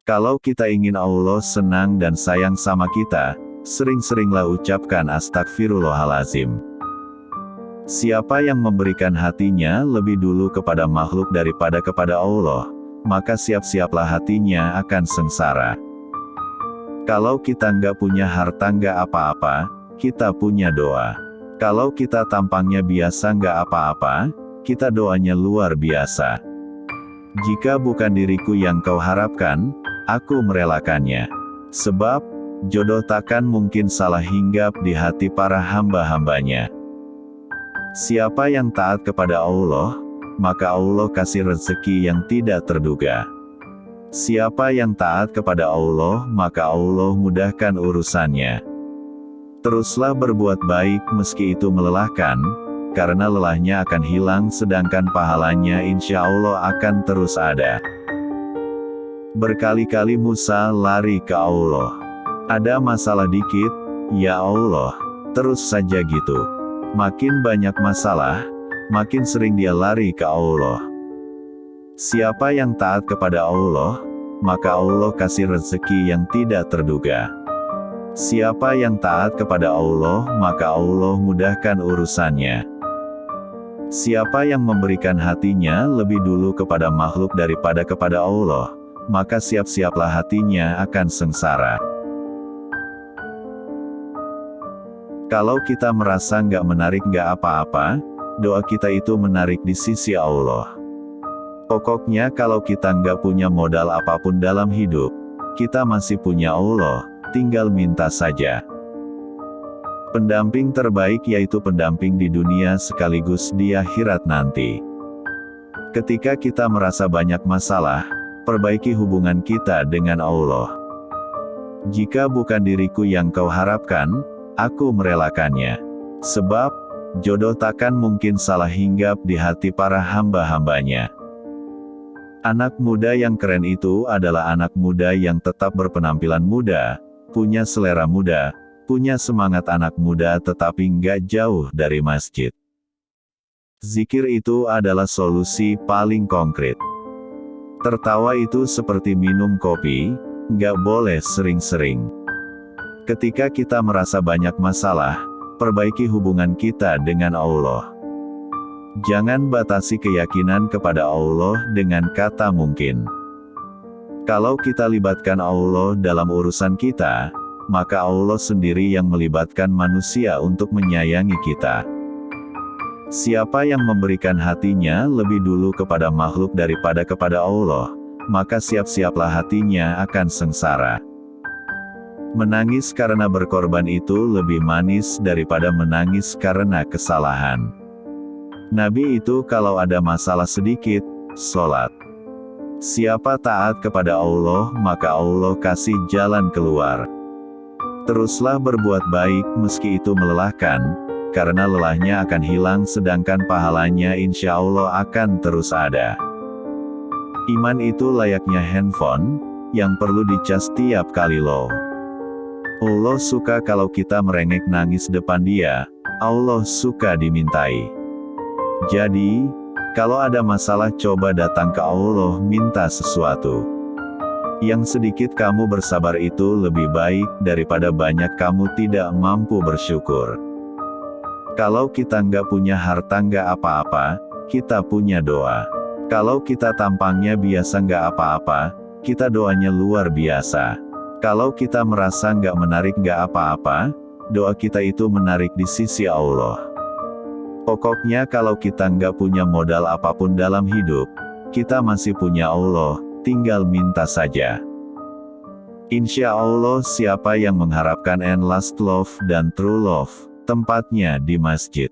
Kalau kita ingin Allah senang dan sayang sama kita, sering-seringlah ucapkan astagfirullahalazim. Siapa yang memberikan hatinya lebih dulu kepada makhluk daripada kepada Allah, maka siap-siaplah hatinya akan sengsara. Kalau kita nggak punya harta nggak apa-apa, kita punya doa. Kalau kita tampangnya biasa nggak apa-apa, kita doanya luar biasa. Jika bukan diriku yang kau harapkan, aku merelakannya. Sebab, jodoh takkan mungkin salah hinggap di hati para hamba-hambanya. Siapa yang taat kepada Allah, maka Allah kasih rezeki yang tidak terduga. Siapa yang taat kepada Allah, maka Allah mudahkan urusannya. Teruslah berbuat baik meski itu melelahkan, karena lelahnya akan hilang sedangkan pahalanya insya Allah akan terus ada. Berkali-kali Musa lari ke Allah. Ada masalah dikit, ya Allah, terus saja gitu. Makin banyak masalah, makin sering dia lari ke Allah. Siapa yang taat kepada Allah, maka Allah kasih rezeki yang tidak terduga. Siapa yang taat kepada Allah, maka Allah mudahkan urusannya. Siapa yang memberikan hatinya lebih dulu kepada makhluk daripada kepada Allah, maka siap-siaplah hatinya akan sengsara. Kalau kita merasa nggak menarik nggak apa-apa, doa kita itu menarik di sisi Allah. Pokoknya kalau kita nggak punya modal apapun dalam hidup, kita masih punya Allah, tinggal minta saja. Pendamping terbaik yaitu pendamping di dunia sekaligus di akhirat nanti. Ketika kita merasa banyak masalah, perbaiki hubungan kita dengan Allah. Jika bukan diriku yang kau harapkan, aku merelakannya. Sebab, jodoh takkan mungkin salah hinggap di hati para hamba-hambanya. Anak muda yang keren itu adalah anak muda yang tetap berpenampilan muda, punya selera muda, punya semangat anak muda tetapi nggak jauh dari masjid. Zikir itu adalah solusi paling konkret. Tertawa itu seperti minum kopi, nggak boleh sering-sering. Ketika kita merasa banyak masalah, perbaiki hubungan kita dengan Allah. Jangan batasi keyakinan kepada Allah dengan kata mungkin. Kalau kita libatkan Allah dalam urusan kita, maka Allah sendiri yang melibatkan manusia untuk menyayangi kita. Siapa yang memberikan hatinya lebih dulu kepada makhluk daripada kepada Allah, maka siap-siaplah hatinya akan sengsara. Menangis karena berkorban itu lebih manis daripada menangis karena kesalahan. Nabi itu kalau ada masalah sedikit, sholat. Siapa taat kepada Allah, maka Allah kasih jalan keluar. Teruslah berbuat baik meski itu melelahkan, karena lelahnya akan hilang sedangkan pahalanya insya Allah akan terus ada. Iman itu layaknya handphone, yang perlu dicas tiap kali low. Allah suka kalau kita merengek nangis depan Dia, Allah suka dimintai. Jadi, kalau ada masalah coba datang ke Allah minta sesuatu. Yang sedikit kamu bersabar itu lebih baik daripada banyak kamu tidak mampu bersyukur. Kalau kita nggak punya harta nggak apa-apa, kita punya doa. Kalau kita tampangnya biasa nggak apa-apa, kita doanya luar biasa. Kalau kita merasa nggak menarik nggak apa-apa, doa kita itu menarik di sisi Allah. Pokoknya kalau kita nggak punya modal apapun dalam hidup, kita masih punya Allah, tinggal minta saja. Insya Allah siapa yang mengharapkan endless love dan true love, tempatnya di masjid.